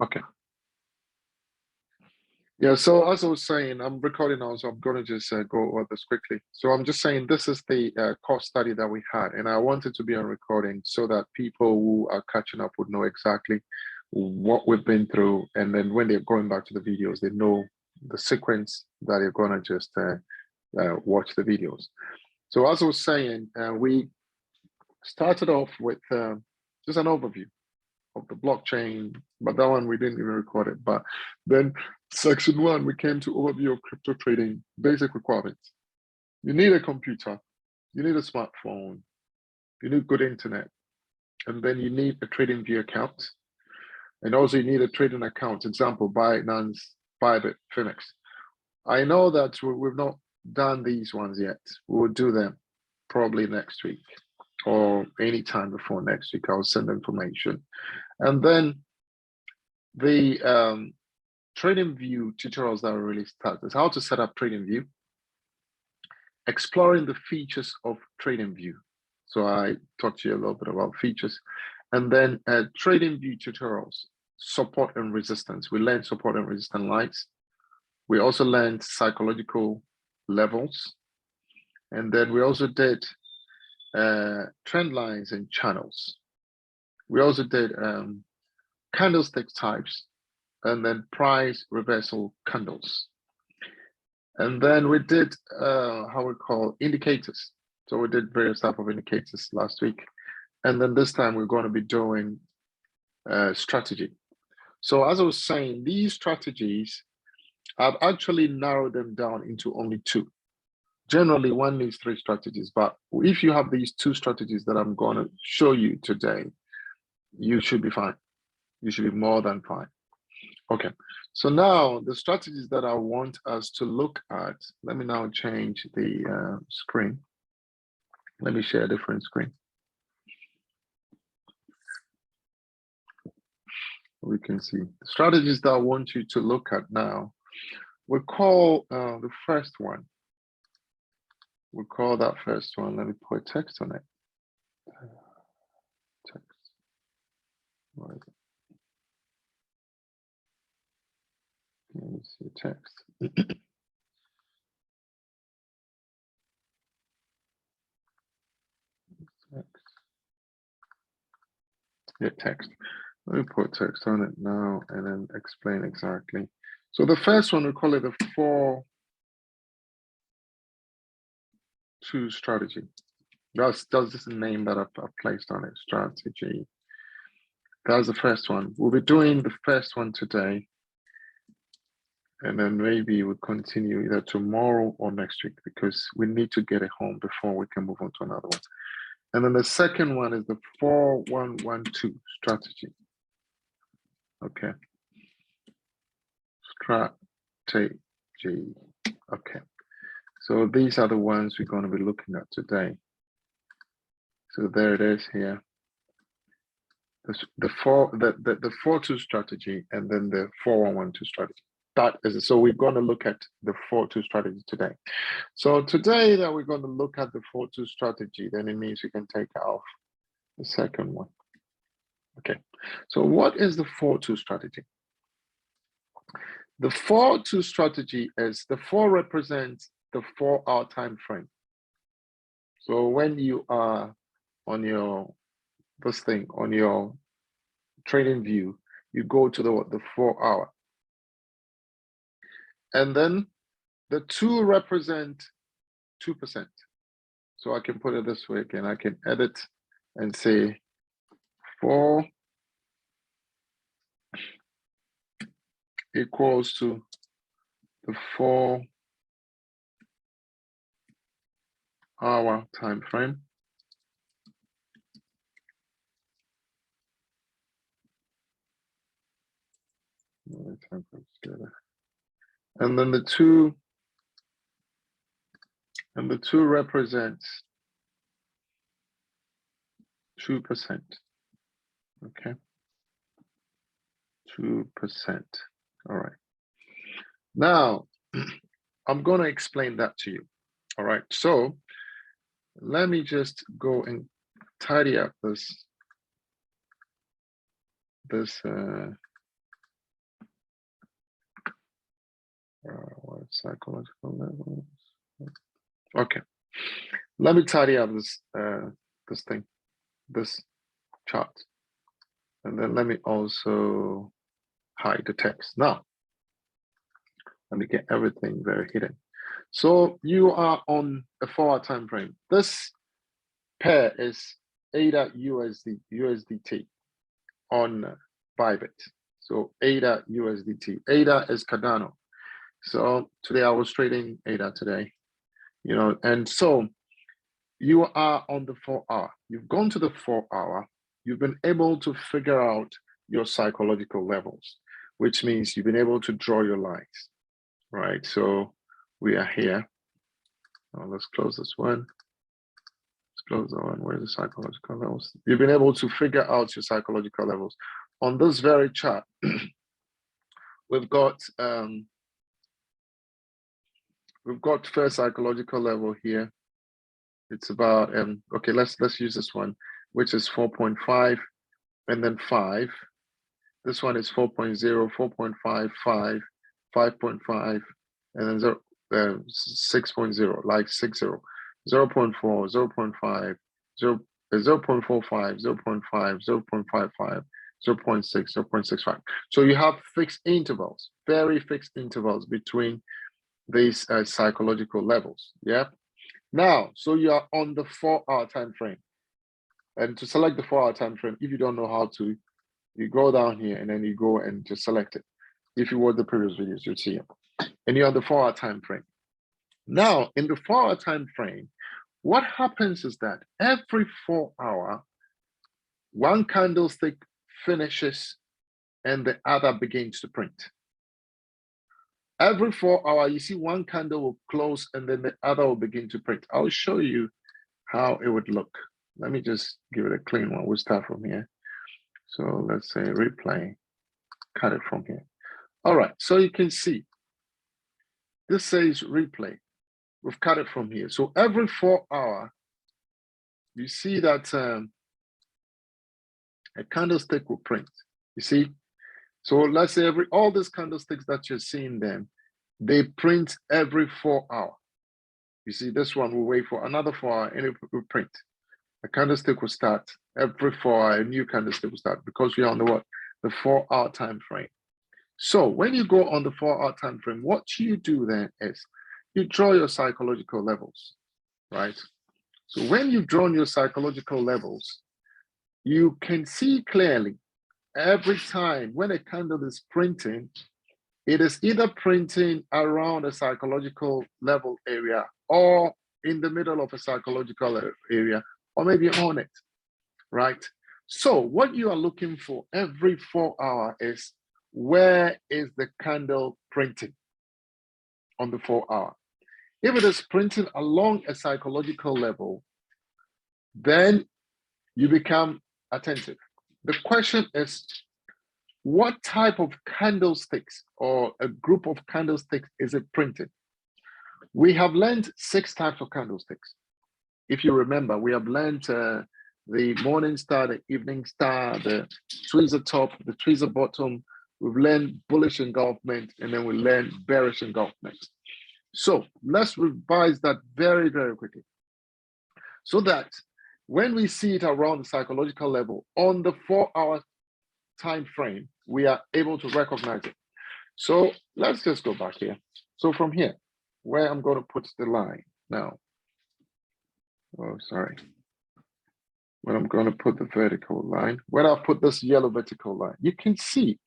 Okay. Yeah, so as I was saying, I'm recording now, so I'm going to just go over this quickly. So I'm just saying this is the course study that we had, and I wanted to be on recording so that people who are catching up would know exactly what we've been through, and then when they're going back to the videos, they know the sequence that they're going to just watch the videos. So as I was saying, we started off with just an overview of the blockchain, but that one we didn't even record it. But then section 1, we came to overview of crypto trading, basic requirements. You need a computer, you need a smartphone, you need good internet, and then you need a TradingView account. And also you need a trading account, example, Binance, Bybit, Phoenix. I know that we've not done these ones yet. We'll do them probably next week or anytime before next week. I'll send information. And then the TradingView tutorials that we really start is how to set up TradingView, exploring the features of TradingView. So I talked to you a little bit about features, and then TradingView tutorials, support and resistance. We learned support and resistance lines. We also learned psychological levels, and then we also did trend lines and channels. We also did candlestick types, and then price reversal candles. And then we did how we call indicators. So we did various type of indicators last week. And then this time we're going to be doing strategy. So as I was saying, these strategies, I've actually narrowed them down into only 2. Generally, one needs 3 strategies, but if you have these 2 strategies that I'm going to show you today, you should be fine. You should be more than fine. Okay, so now the strategies that I want us to look at, let me now change the screen. Let me share a different screen. We can see the strategies that I want you to look at now. We'll call the first one. We'll call that first one. Let me put text on it. Text. Where is it? Let me see text. Yeah, text. Let me put text on it now and then explain exactly. So the first one, we call it the 4-2 strategy. That's just the name that I've placed on it, strategy. That's the first one. We'll be doing the first one today. And then maybe we'll continue either tomorrow or next week because we need to get it home before we can move on to another one. And then the second one is the 4-1-1-2 strategy. Okay. Strategy. Okay. So these are the ones we're going to be looking at today. So there it is here. The 4-2 strategy and then the 4-1-1-2 strategy. That is it. So we're going to look at the 4-2 strategy today. So today that we're going to look at the 4-2 strategy, then it means we can take off the second one. Okay. So what is the 4-2 strategy? The 4-2 strategy is the 4 represents the 4-hour time frame. So when you are on your on your TradingView, you go to the 4-hour. And then the 2 represent 2%. So I can put it this way again. I can edit and say 4 equals to the 4-hour time frame. And then the 2 represents 2%. Okay. 2%. All right. Now, I'm going to explain that to you. All right. So let me just go and tidy up this psychological levels. Okay, let me tidy up this this chart, and then let me also hide the text. Now, let me get everything very hidden. So you are on a 4-hour time frame. This pair is ADA USDT on Bybit. So ADA USDT. ADA is Cardano. So today I was trading ADA today, and so you are on the 4-hour. You've gone to the 4-hour. You've been able to figure out your psychological levels, which means you've been able to draw your lines, right? So we are here. Now let's close this one. Let's close that one. Where's the psychological levels? You've been able to figure out your psychological levels. On this very chart, we've got first psychological level here. It's about okay, let's use this one, which is 4.5 and then 5. This one is 4.0, 4.5, 5, 5.5, and then 6.0, like 60, 0.4, 0.5, 0.45, 0.5, 0.55, 0.6, 0.65. So you have fixed intervals, very fixed intervals between these psychological levels. Yeah. Now, so you are on the 4-hour time frame, and to select the 4-hour time frame, if you don't know how to, you go down here and then you go and just select it. If you watch the previous videos, you'll see it, and you're on the 4-hour time frame. Now, in the 4-hour time frame, what happens is that every 4-hour, one candlestick finishes and the other begins to print. Every 4-hour, you see one candle will close and then the other will begin to print. I'll show you how it would look. Let me just give it a clean one. We'll start from here. So let's say replay, cut it from here. All right, so you can see, this says replay. We've cut it from here. So every 4-hour, you see that a candlestick will print. You see? So let's say all these candlesticks that you're seeing them, they print every 4-hour. You see, this one will wait for another 4-hour and it will print. A candlestick will start every 4-hour, a new candlestick will start, because we're on the 4-hour time frame. So when you go on the 4-hour time frame, what you do then is you draw your psychological levels, right? So when you've drawn your psychological levels, you can see clearly every time when a candle is printing, it is either printing around a psychological level area or in the middle of a psychological area, or maybe on it, right? So what you are looking for every 4-hour is, where is the candle printing on the 4-hour? If it is printing along a psychological level, then you become attentive. The question is, what type of candlesticks or a group of candlesticks is it printing? We have learned 6 types of candlesticks. If you remember, we have learned the morning star, the evening star, the tweezer top, the tweezer bottom. We've learned bullish engulfment, and then we learned bearish engulfment. So let's revise that very, very quickly, so that when we see it around the psychological level on the 4-hour time frame, we are able to recognize it. So let's just go back here. So from here, where I'm going to put the line now. Oh, sorry. When I'm going to put the vertical line, when I put this yellow vertical line, you can see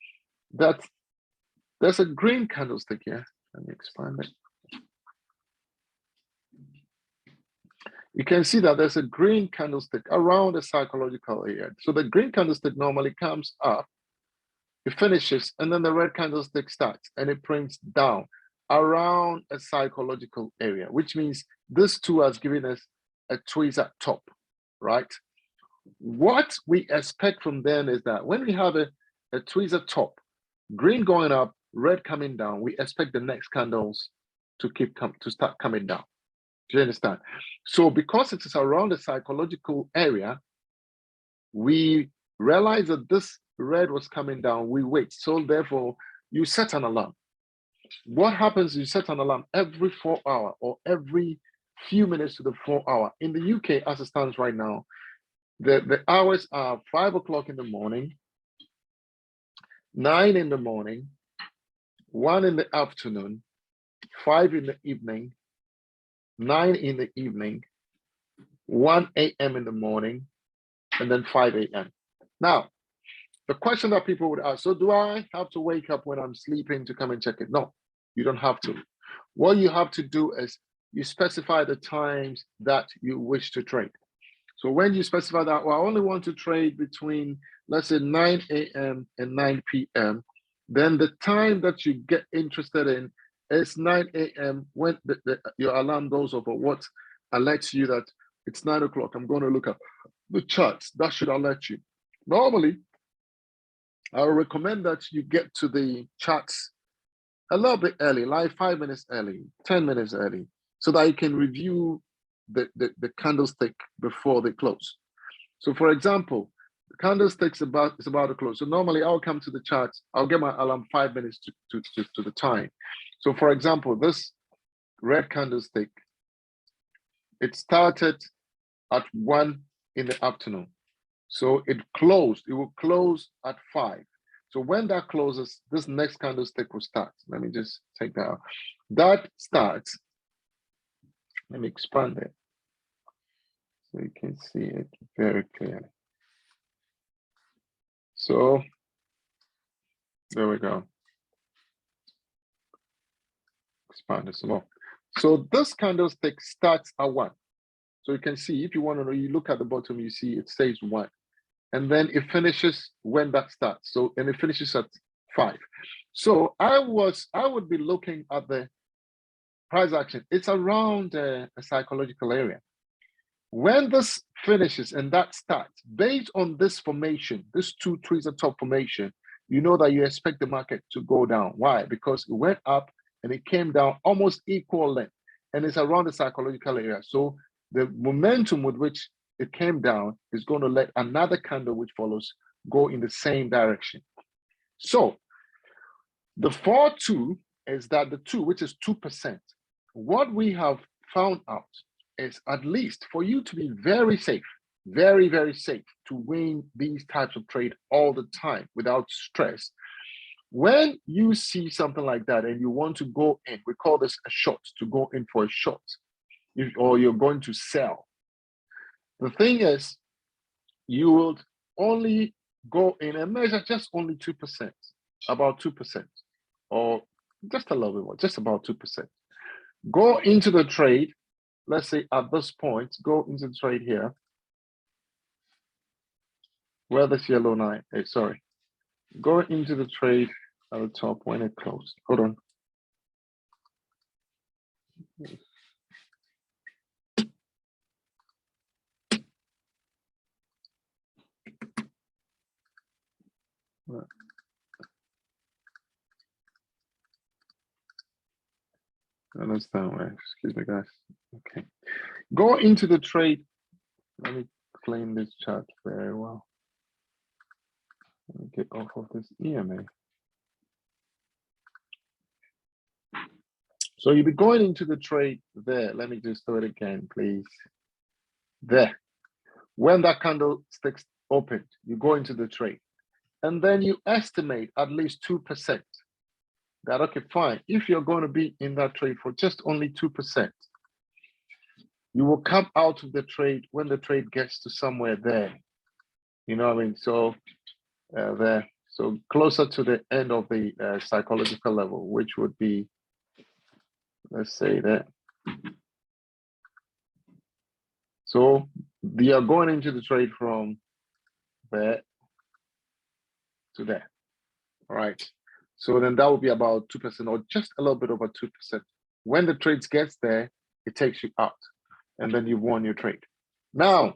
that there's a green candlestick here. Let me expand it. You can see that there's a green candlestick around the psychological area. So the green candlestick normally comes up, it finishes, and then the red candlestick starts and it prints down around a psychological area, which means this too has given us a tweezer top, right? What we expect from them is that when we have a tweezer top, green going up, red coming down, we expect the next candles to start coming down. Do you understand? So because it is around the psychological area, we realize that this red was coming down, we wait. So therefore, you set an alarm. What happens is you set an alarm every 4 hours or every few minutes to the 4 hour. In the UK, as it stands right now, the hours are 5 o'clock in the morning, 9 in the morning, 1 in the afternoon, 5 in the evening, 9 in the evening, 1 a.m. in the morning, and then 5 a.m. Now, the question that people would ask, so do I have to wake up when I'm sleeping to come and check it? No, you don't have to. What you have to do is you specify the times that you wish to trade. So when you specify that, well, I only want to trade between, let's say 9 a.m. and 9 p.m., then the time that you get interested in is 9 a.m. when your alarm goes off, or what alerts you that it's 9 o'clock. I'm going to look at the charts. That should alert you. Normally, I would recommend that you get to the charts a little bit early, like 5 minutes early, 10 minutes early, so that you can review the candlestick before they close. So for example, the candlestick's about to close. So normally I'll come to the charts, I'll get my alarm 5 minutes to the time. So for example, this red candlestick, it started at 1 in the afternoon. So it will close at 5. So when that closes, this next candlestick will start. Let me just take that out. That starts, let me expand it so you can see it very clearly. So there we go. Expand it some more. So this candlestick starts at 1. So you can see, if you want to know, you look at the bottom, you see it says 1. And then it finishes when that starts. So, and it finishes at 5. So I would be looking at the price action. It's around a psychological area. When this finishes and that starts, based on this formation, this 2 trees at top formation, you know that you expect the market to go down. Why? Because it went up and it came down almost equal length, and it's around the psychological area. So the momentum with which it came down is going to let another candle which follows go in the same direction. So the 4-2 is that the 2, which is 2%. What we have found out is, at least for you to be very safe, very, very safe to win these types of trade all the time without stress, when you see something like that and you want to go in, we call this a short, to go in for a short, or you're going to sell. The thing is, you will only go in and measure just only 2%, about 2%, or just a little bit more, just about 2%. Go into the trade, let's say at this point, go into the trade here, where this yellow line is, sorry. Go into the trade at the top when it closed. Hold on. I understand why. Excuse me, guys. Okay. Go into the trade. Let me clean this chart very well. Let me get off of this EMA. So you'll be going into the trade there. Let me just do it again, please. There. When that candlestick opened, you go into the trade. And then you estimate at least 2%. That, okay, fine. If you're going to be in that trade for just only 2%, you will come out of the trade when the trade gets to somewhere there. You know what I mean? So there. So closer to the end of the psychological level, which would be, let's say that. So you are going into the trade from there to there. All right. So then that will be about 2%, or just a little bit over 2%. When the trade gets there, it takes you out, and then you've won your trade. Now,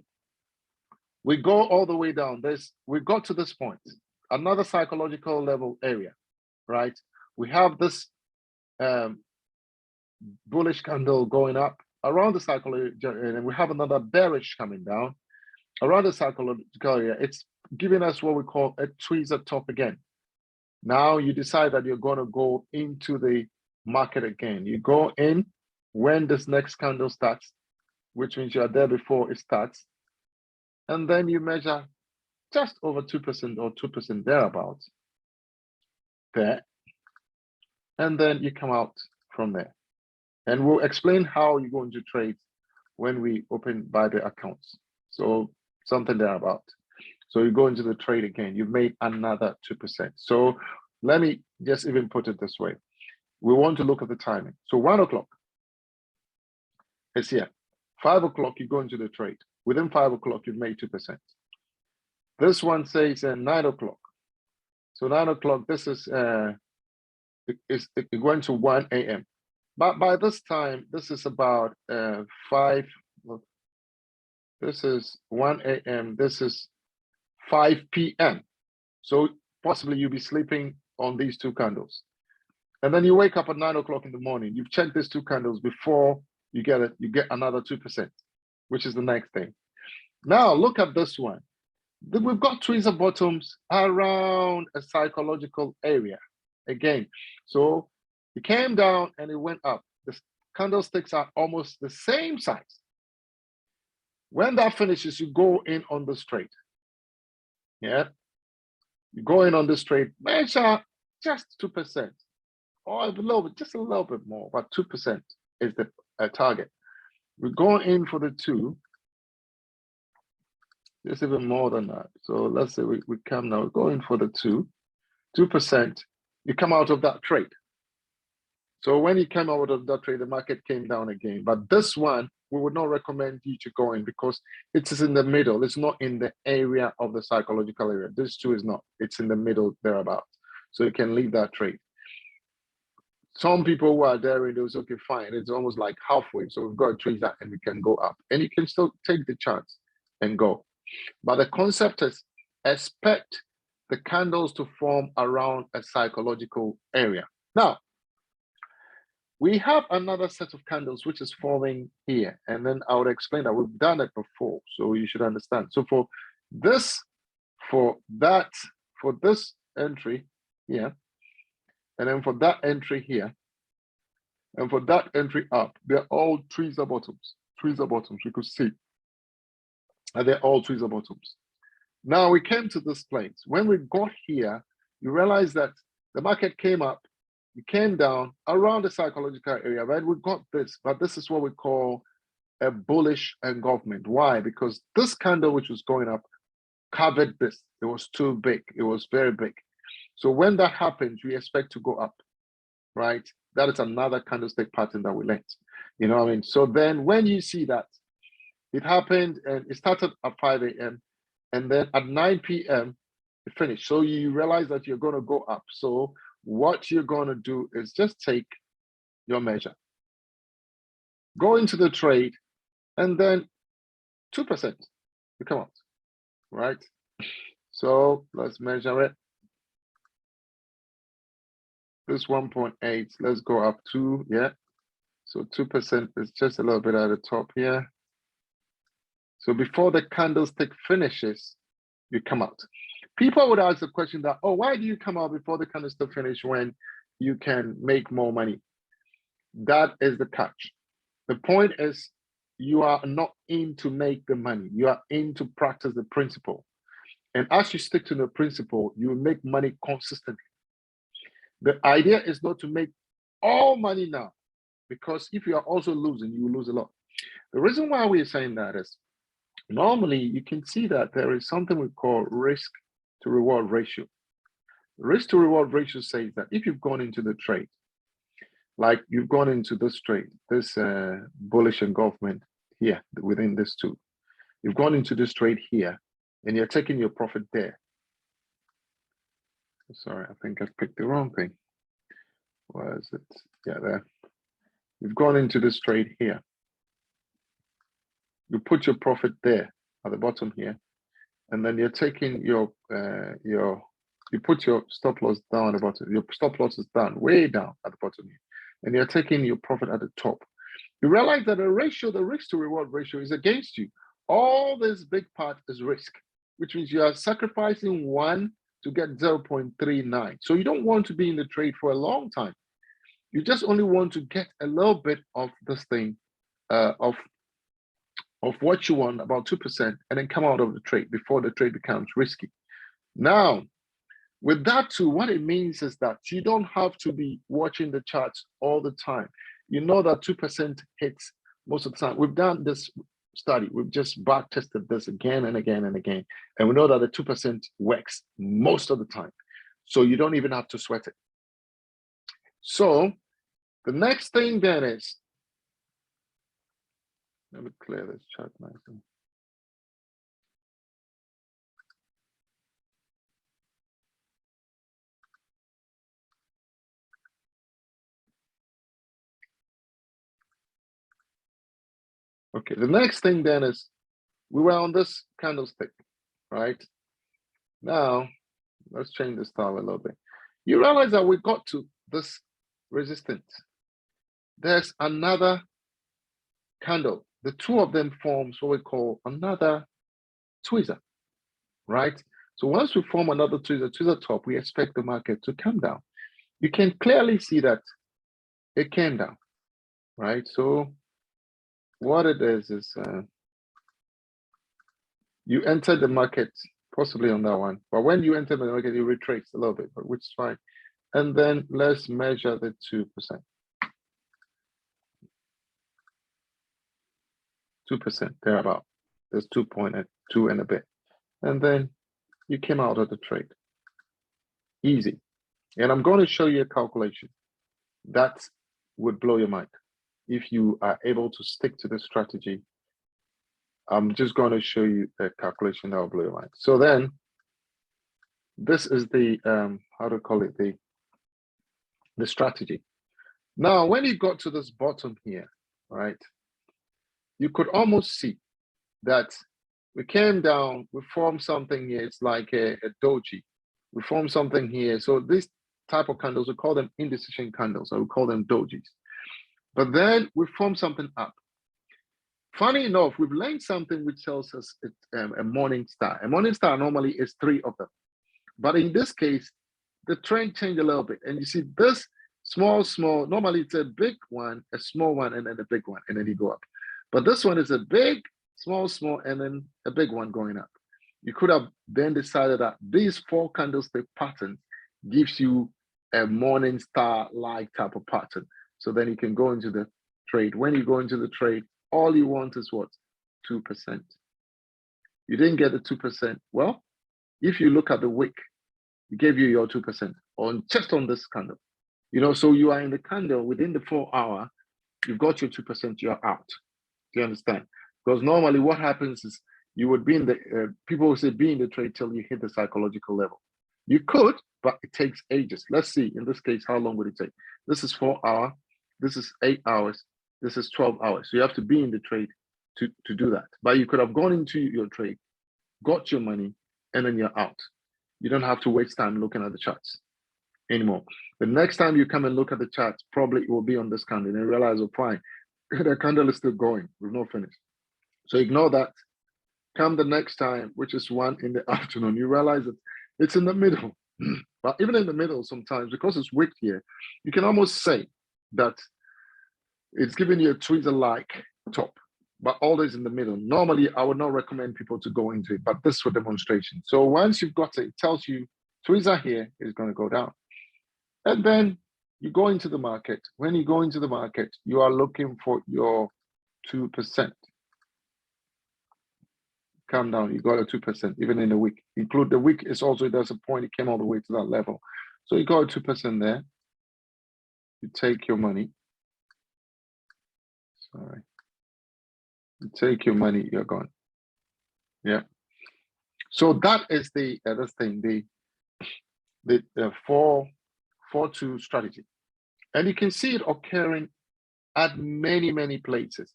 we go all the way down. We got to this point, another psychological level area, right? We have this bullish candle going up around the psychological, and we have another bearish coming down around the psychological area. It's giving us what we call a tweezer top again. Now you decide that you're going to go into the market again. You go in when this next candle starts, which means you are there before it starts. And then you measure just over 2% or 2% thereabouts there. And then you come out from there. And we'll explain how you're going to trade when we open by the accounts. So something thereabout. So you go into the trade again, you've made another 2%. So let me just even put it this way. We want to look at the timing. So 1 o'clock is here. 5 o'clock, you go into the trade. Within 5 o'clock, you've made 2%. This one says 9 o'clock. So 9 o'clock, this is it's going to 1 a.m. But by this time, this is about 5. This is 1 a.m. This is 5 p.m. So possibly you'll be sleeping on these two candles. And then you wake up at 9 o'clock in the morning. You've checked these two candles before you get it. You get another 2%, which is the next thing. Now look at this one. We've got tweezer bottoms around a psychological area again. So it came down and it went up. The candlesticks are almost the same size. When that finishes, you go in on this trade. Yeah, you go in on this trade, measure just 2%, or a little bit, just a little bit more, but 2% is the target. We go in for the 2. There's even more than that. So let's say we come now, go in for the 2%, you come out of that trade. So when you came out of that trade, the market came down again. But this one, we would not recommend you to go in because it is in the middle. It's not in the area of the psychological area. This too is not. It's in the middle thereabout. So you can leave that trade. Some people who are there and those, okay, fine. It's almost like halfway. So we've got to trade that and we can go up. And you can still take the chance and go. But the concept is expect the candles to form around a psychological area. Now, we have another set of candles which is forming here. And then I would explain that we've done it before. So you should understand. So for this entry here, and then for that entry here, and for that entry up, they're all tweezer bottoms. Tweezer bottoms, you could see. And they're all tweezer bottoms. Now we came to this place. When we got here, you realize that the market came up, it came down around the psychological area, right? We got this, but this is what we call a bullish engulfment. Why? Because this candle, which was going up, covered this. It was too big. It was very big. So when that happens, we expect to go up, right? That is another candlestick pattern that we learned. You know what I mean? So then when you see that, it happened and it started at 5 a.m. and then at 9 p.m. it finished. So you realize that you're going to go up. So what you're going to do is just take your measure, go into the trade, and then 2%, you come out, right? So let's measure it. This 1.8, let's go up to, yeah. So 2% is just a little bit at the top here. So before the candlestick finishes, you come out. People would ask the question that, oh, why do you come out before the candlestick finish when you can make more money? That is the catch. The point is you are not in to make the money. You are in to practice the principle. And as you stick to the principle, you will make money consistently. The idea is not to make all money now, because if you are also losing, you will lose a lot. The reason why we're saying that is normally you can see that there is something we call risk to reward ratio. Risk to reward ratio says that if you've gone into the trade, like you've gone into this trade, this bullish engulfment here within this two, you've gone into this trade here and you're taking your profit there. Sorry, I think I picked the wrong thing. Where is it? Yeah, there. You've gone into this trade here. You put your profit there at the bottom here, and then you're taking you put your stop loss down at the bottom. Your stop loss is down, way down at the bottom here, and you're taking your profit at the top. You realize that the ratio, the risk to reward ratio, is against you. All this big part is risk, which means you are sacrificing 1 to get 0.39. So you don't want to be in the trade for a long time. You just only want to get a little bit of this thing, of what you want, about 2%, and then come out of the trade before the trade becomes risky. Now, with that too, what it means is that you don't have to be watching the charts all the time. You know that 2% hits most of the time. We've done this study. We've just back tested this again and again and again. And we know that the 2% works most of the time. So you don't even have to sweat it. So the next thing then is, let me clear this chart nicely. Okay, the next thing then is, we were on this candlestick, right? Now, let's change the style a little bit. You realize that we got to this resistance. There's another candle. The two of them forms what we call another tweezer, right? So once we form another tweezer to the top, we expect the market to come down. You can clearly see that it came down, right? So what it is you enter the market possibly on that one, but when you enter the market, you retrace a little bit, but which is fine. And then let's measure the 2%. 2% thereabout. There's 2.2 and a bit. And then you came out of the trade. Easy. And I'm going to show you a calculation that would blow your mind if you are able to stick to the strategy. I'm just going to show you a calculation that will blow your mind. So then this is the how to call it, the strategy. Now when you got to this bottom here, right, you could almost see that we came down, we formed something here. It's like a doji. We formed something here. So this type of candles, we call them indecision candles, or we call them dojis. But then we form something up. Funny enough, we've learned something which tells us it's a morning star. A morning star normally is 3 of them. But in this case, the trend changed a little bit. And you see this small, normally it's a big one, a small one, and then a big one, and then you go up. But this one is a big, small, and then a big one going up. You could have then decided that these 4 candlestick patterns gives you a morning star-like type of pattern. So then you can go into the trade. When you go into the trade, all you want is what? 2%. You didn't get the 2%. Well, if you look at the wick, it gave you your 2% on just on this candle. You know, so you are in the candle within the 4 hour, you've got your 2%, you're out. Do you understand? Because normally what happens is you would be in the, people will say be in the trade till you hit the psychological level. You could, but it takes ages. Let's see, in this case, how long would it take? This is 4 hours, this is 8 hours, this is 12 hours. So you have to be in the trade to do that. But you could have gone into your trade, got your money, and then you're out. You don't have to waste time looking at the charts anymore. The next time you come and look at the charts, probably it will be on this candle and you realize, oh, fine, the candle is still going, we've not finished. So ignore that. Come the next time, which is 1 in the afternoon, you realize that it's in the middle. But even in the middle, sometimes, because it's wicked here, you can almost say that it's giving you a tweezer-like top, but always in the middle. Normally, I would not recommend people to go into it, but this for demonstration. So once you've got it, it tells you tweezer here is going to go down. And then you go into the market. When you go into the market, you are looking for your 2%. Come down, you got a 2%, even in the week. Include the week, is also, there's a point, it came all the way to that level. So you got a 2% there. You take your money. Sorry. You take your money, you're gone. Yeah. So that is the other thing, the 4-2 strategy. And you can see it occurring at many places.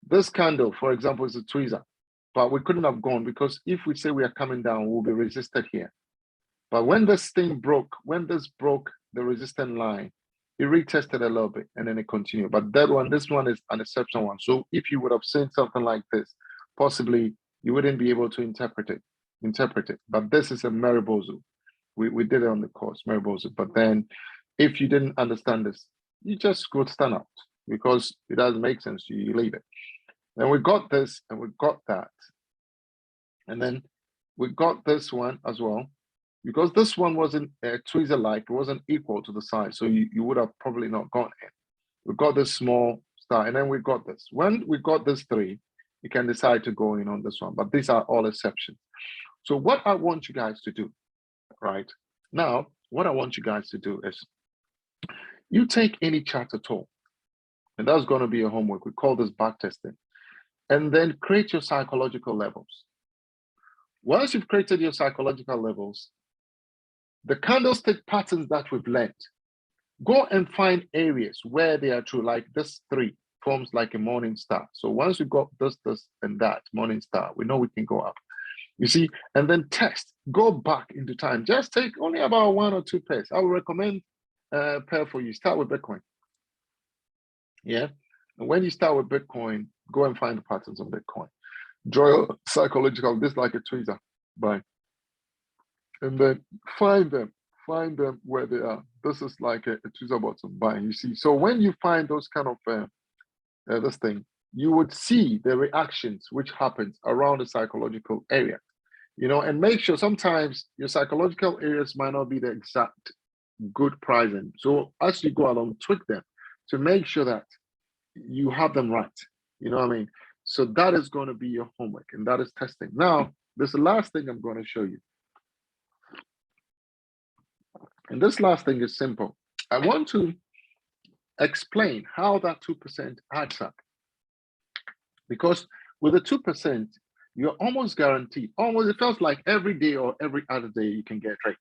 This candle, for example, is a tweezer, but we couldn't have gone because if we say we are coming down, we'll be resisted here. But when this thing broke, when this broke the resistance line, it retested a little bit and then it continued. But that one, this one is an exceptional one. So if you would have seen something like this, possibly you wouldn't be able to interpret it. But this is a Maribozu. We did it on the course, Maribozu. But then if you didn't understand this, you just go stand out because it doesn't make sense to you, you leave it. And we got this and we got that. And then we got this one as well, because this one wasn't tweezer-like, it wasn't equal to the size. So you would have probably not gotten it. We got this small star, and then we got this. When we got this three, you can decide to go in on this one, but these are all exceptions. So what I want you guys to do, right? Now, what I want you guys to do is you take any chart at all, and that's going to be your homework. We call this backtesting, and then create your psychological levels. Once you've created your psychological levels, the candlestick patterns that we've learned, go and find areas where they are true, like this three forms like a morning star. So once we got this, and that morning star, we know we can go up. You see, and then test, go back into time. Just take only about 1 or 2 pairs. I would recommend a pair for you. Start with Bitcoin. Yeah. And when you start with Bitcoin, go and find the patterns on Bitcoin. Draw psychological, this like a tweezer, buy. And then find them where they are. This is like a tweezer bottom, buy. You see, so when you find those kind of this thing, you would see the reactions which happens around the psychological area, you know, and make sure sometimes your psychological areas might not be the exact good pricing. So as you go along, tweak them to make sure that you have them right. You know what I mean? So that is going to be your homework, and that is testing. Now, this is the last thing I'm going to show you. And this last thing is simple. I want to explain how that 2% adds up. Because with the 2%, you're almost guaranteed, almost, it feels like every day or every other day you can get a trade.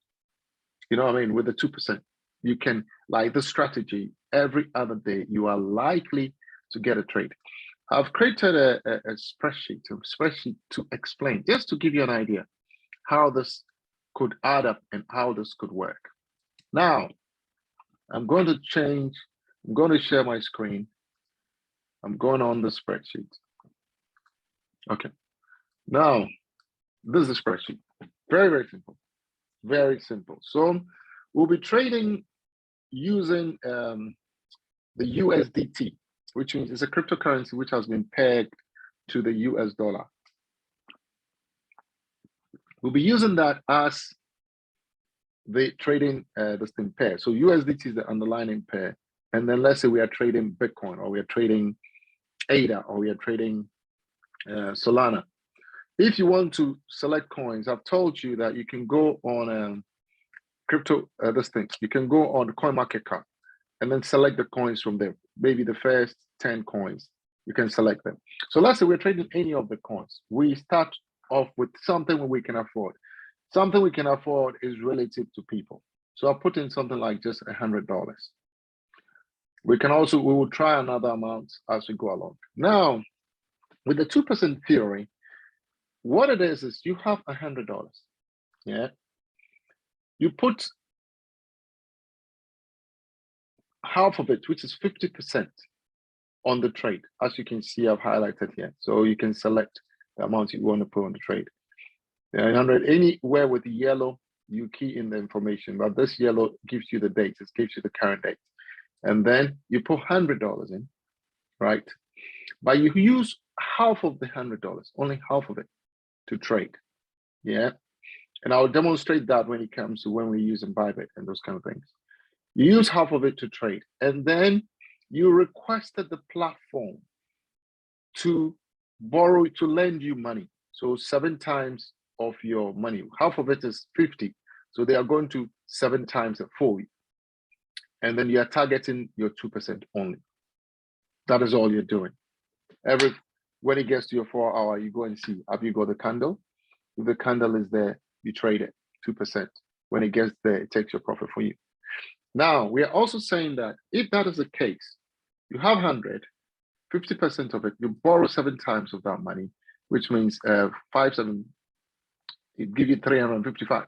You know what I mean? With the 2%, you can, like the strategy, every other day you are likely to get a trade. I've created a spreadsheet to explain, just to give you an idea how this could add up and how this could work. Now, I'm going to share my screen. I'm going on the spreadsheet. Okay. Now, this is a spreadsheet. Very, very simple. Very simple. So we'll be trading using the USDT, which means it's a cryptocurrency which has been pegged to the US dollar. We'll be using that as the trading this thing pair. So USDT is the underlying pair. And then let's say we are trading Bitcoin, or we are trading ADA, or we are trading Solana. If you want to select coins, I've told you that you can go on crypto, this thing. You can go on the CoinMarketCap and then select the coins from there. Maybe the first 10 coins, you can select them. So let's say we're trading any of the coins. We start off with something we can afford. Something we can afford is relative to people. So I'll put in something like just $100. We will try another amount as we go along. Now, with the 2% theory, what it is you have $100. Yeah. You put half of it, which is 50%, on the trade. As you can see, I've highlighted here. So you can select the amount you want to put on the trade. 100, anywhere with the yellow, you key in the information, but this yellow gives you the date, it gives you the current date. And then you put $100 in, right? But you use half of the $100, only half of it, to trade. Yeah. And I'll demonstrate that when it comes to when we use Bybit and those kind of things. You use half of it to trade, and then you requested the platform to borrow, to lend you money. So 7 times of your money. Half of it is 50. So they are going to 7 times it for you. And then you are targeting your 2% only. That is all you're doing. When it gets to your 4 hour, you go and see, have you got the candle? If the candle is there, you trade it 2%. When it gets there, it takes your profit for you. Now, we are also saying that if that is the case, you have 100, 50% of it, you borrow 7 times of that money, which means 7, it give you 355.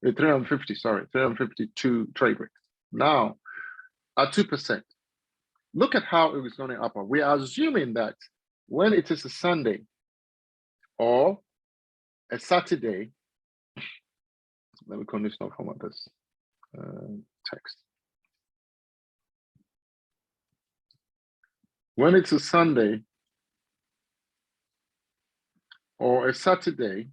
352 trade rates. Now, at 2%, look at how it was going up. We are assuming that when it is a Sunday or a Saturday, let me conditional format this text. When it's a Sunday or a Saturday,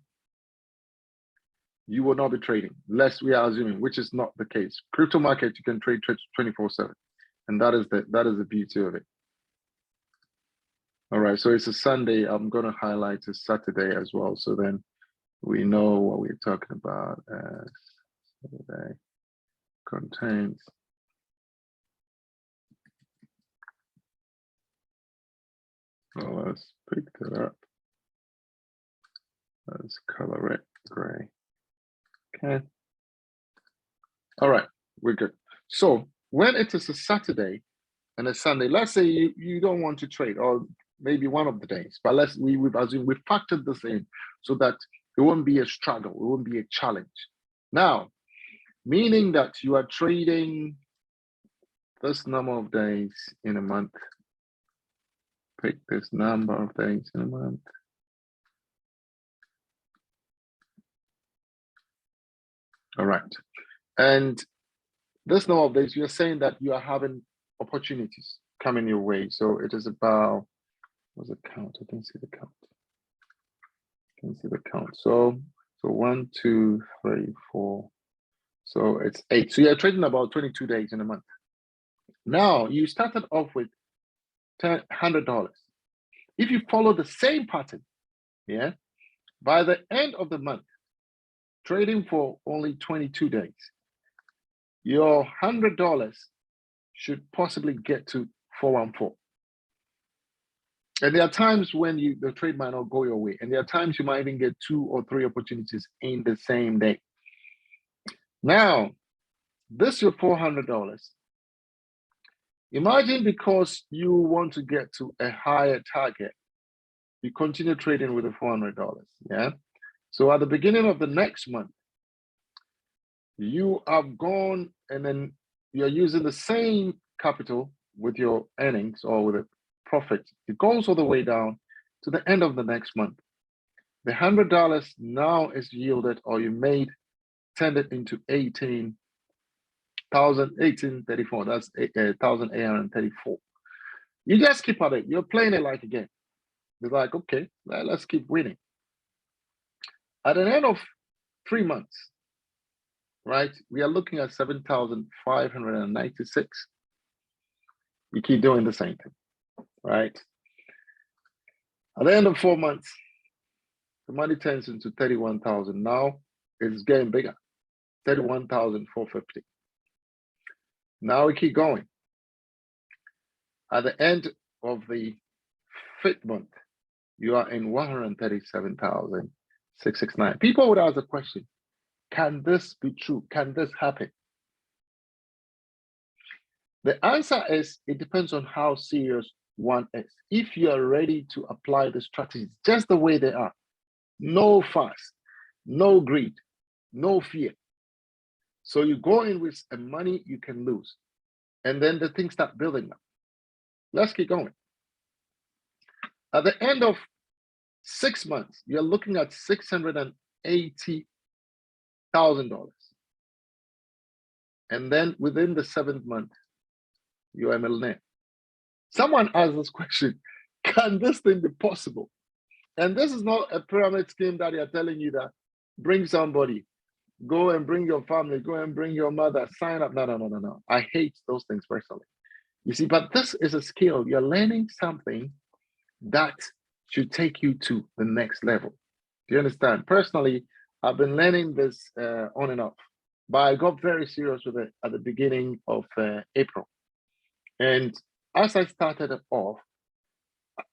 you will not be trading, lest we are assuming, which is not the case. Crypto market, you can trade 24/7. And that is the beauty of it. All right, so it's a Sunday. I'm going to highlight a Saturday as well. So then we know what we're talking about as Saturday contains. So let's pick that up. Let's color it gray. Okay. All right, we're good. So when it is a Saturday and a Sunday, let's say you don't want to trade, or maybe one of the days, but we've assumed we factored this in so that it won't be a struggle, it won't be a challenge. Now, meaning that you are trading this number of days in a month. Pick this number of days in a month. All right. And this number of days, you're saying that you are having opportunities coming your way. So it is about, what's the count? I can see the count. I can see the count. So 1, 2, 3, 4. So it's 8. So you're trading about 22 days in a month. Now you started off with $100. If you follow the same pattern, yeah, by the end of the month, trading for only 22 days, your $100 should possibly get to 414. And there are times when the trade might not go your way. And there are times you might even get 2 or 3 opportunities in the same day. Now, this your $400. Imagine because you want to get to a higher target, you continue trading with the $400, yeah? So at the beginning of the next month, you have gone and then you're using the same capital with your earnings or with a profit. It goes all the way down to the end of the next month. The $100 now is yielded, or you turned it into 1834. That's 1,834. You just keep at it. You're playing it like a game. It's like, okay, let's keep winning. At the end of 3 months, right, we are looking at 7,596. You keep doing the same thing, right? At the end of 4 months, the money turns into 31,000. Now it's getting bigger, 31,450. Now we keep going. At the end of the 5th month, you are in 137,669. People would ask the question, can this be true? Can this happen? The answer is, it depends on how serious one is. If you are ready to apply the strategies just the way they are, no fuss, no greed, no fear. So you go in with a money you can lose, and then the things start building up. Let's keep going. At the end of 6 months, you're looking at $680,000. And then within the 7th month, you're a millionaire. Someone asked this question, can this thing be possible? And this is not a pyramid scheme that you're telling you that bring somebody, go and bring your family, go and bring your mother, sign up. No. I hate those things personally. You see, but this is a skill. You're learning something that should take you to the next level. Do you understand? Personally, I've been learning this on and off, but I got very serious with it at the beginning of April. And as I started off,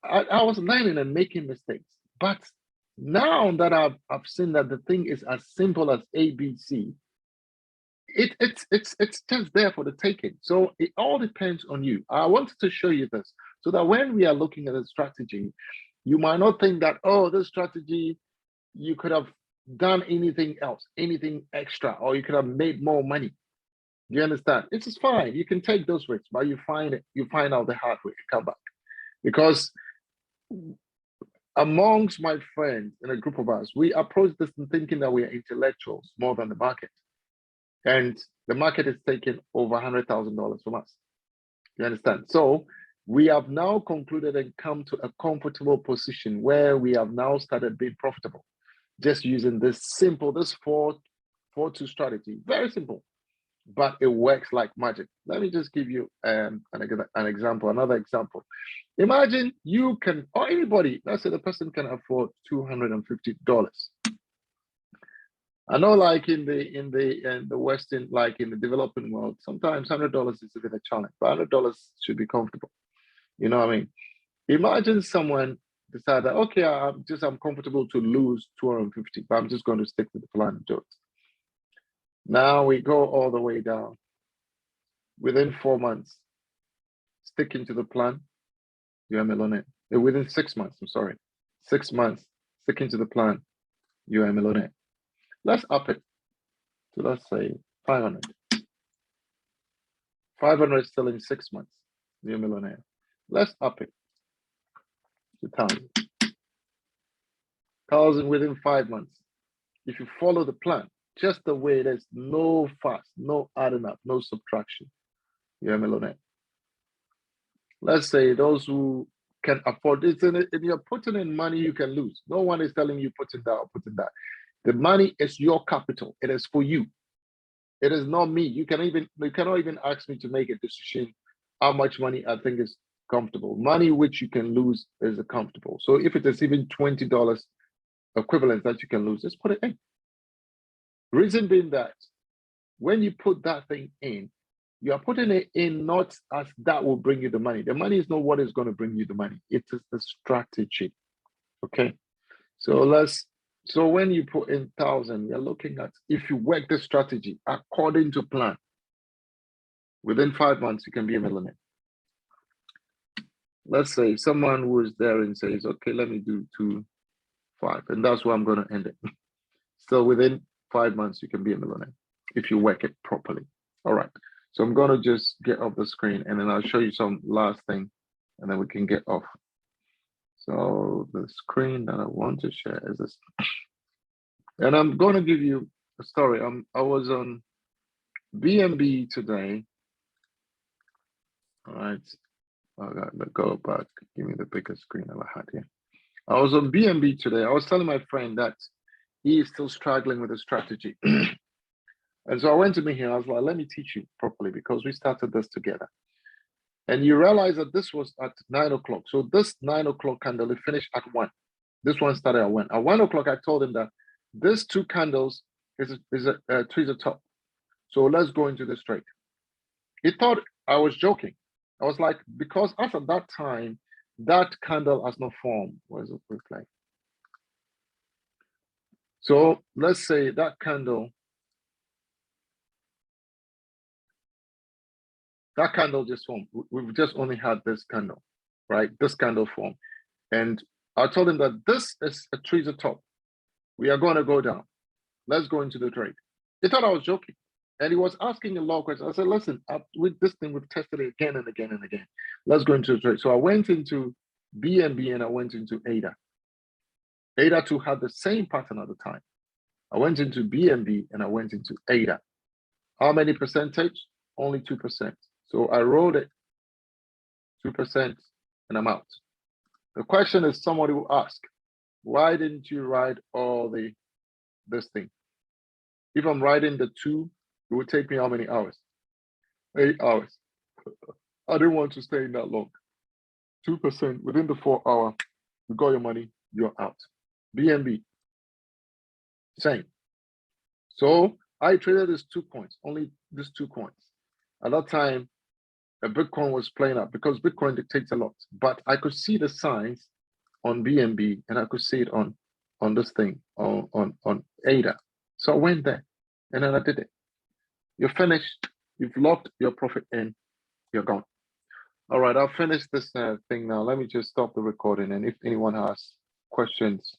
I was learning and making mistakes. But now that I've seen that the thing is as simple as ABC, it's just there for the taking. So it all depends on you. I wanted to show you this so that when we are looking at a strategy, you might not think that, oh, this strategy, you could have done anything else, anything extra, or you could have made more money. Do you understand? It is fine. You can take those risks, but you find out the hard way to come back. Because amongst my friends in a group of us, we approach this thinking that we are intellectuals more than the market. And the market is taking over $100,000 from us. You understand? So We have now concluded and come to a comfortable position where we have now started being profitable. Just using this simple, this 4-2 strategy. Very simple, but it works like magic. Let me just give you an example, another example. Imagine you can, or anybody, let's say the person can afford $250. I know, like in the Western, like in the developing world, sometimes $100 is a bit of a challenge, but $100 should be comfortable. You know what I mean? Imagine someone decide that, okay, I'm comfortable to lose 250, but I'm just going to stick to the plan and do it. Now we go all the way down. Within 4 months, sticking to the plan, you're a millionaire. Within 6 months, I'm sorry, 6 months, sticking to the plan, you're a millionaire. Let's up it to, let's say, 500. 500 still in 6 months, you're a millionaire. Let's up it to 1,000. 1,000 within 5 months. If you follow the plan, just the way it is, no fast, no adding up, no subtraction, you're a millionaire. Let's say those who can afford it, and you're putting in money you can lose. No one is telling you put it down, put it down. The money is your capital. It is for you. It is not me. You cannot even ask me to make a decision how much money I think is comfortable. Money which you can lose is comfortable. So if it is even $20 equivalent that you can lose, just put it in. Reason being that when you put that thing in, you are putting it in not as that will bring you the money. The money is not what is going to bring you the money. It is the strategy. Okay. So when you put in 1,000, you're looking at, if you work the strategy according to plan, within 5 months, you can be a millionaire. Let's say someone who is there and says, okay, let me do 2.5, and that's where I'm going to end it. So within 5 months, you can be a millionaire if you work it properly. All right. So I'm going to just get off the screen and then I'll show you some last thing and then we can get off. So the screen that I want to share is this. And I'm going to give you a story. I was on BNB today. All right. I got to go back. Give me the bigger screen that I had here. I was on BNB today. I was telling my friend that he is still struggling with the strategy. And so I went to meet him. I was like, let me teach you properly because we started this together. And you realize that this was at 9 o'clock. So this 9 o'clock candle, it finished at 1. This one started at 1. At 1 o'clock, I told him that this 2 candles is a tweezer top. So let's go into the trade. He thought I was joking. I was like, because as at that time, that candle has not formed. What does it look like? So let's say that candle just formed. We've just only had this candle, right? This candle formed. And I told him that this is a tweezer top. We are going to go down. Let's go into the trade. He thought I was joking. And he was asking a lot of questions. I said, listen, with this thing, we've tested it again and again and again. Let's go into the trade. So I went into BNB and I went into ADA. ADA 2 had the same pattern at the time. I went into BNB and I went into ADA. How many percentage? Only 2%. So I rolled it 2% and I'm out. The question is, somebody will ask, why didn't you write all this thing? If I'm writing the 2, it would take me how many hours? 8 hours. I didn't want to stay in that long. 2% within the 4 hour, you got your money, you're out. BNB, same. So I traded these 2 coins, only these 2 coins. At that time, a Bitcoin was playing up because Bitcoin dictates a lot. But I could see the signs on BNB and I could see it on this thing, on ADA. So I went there and then I did it. You're finished. You've locked your profit in. You're gone. All right, I'll finish this thing now. Let me just stop the recording. And if anyone has questions,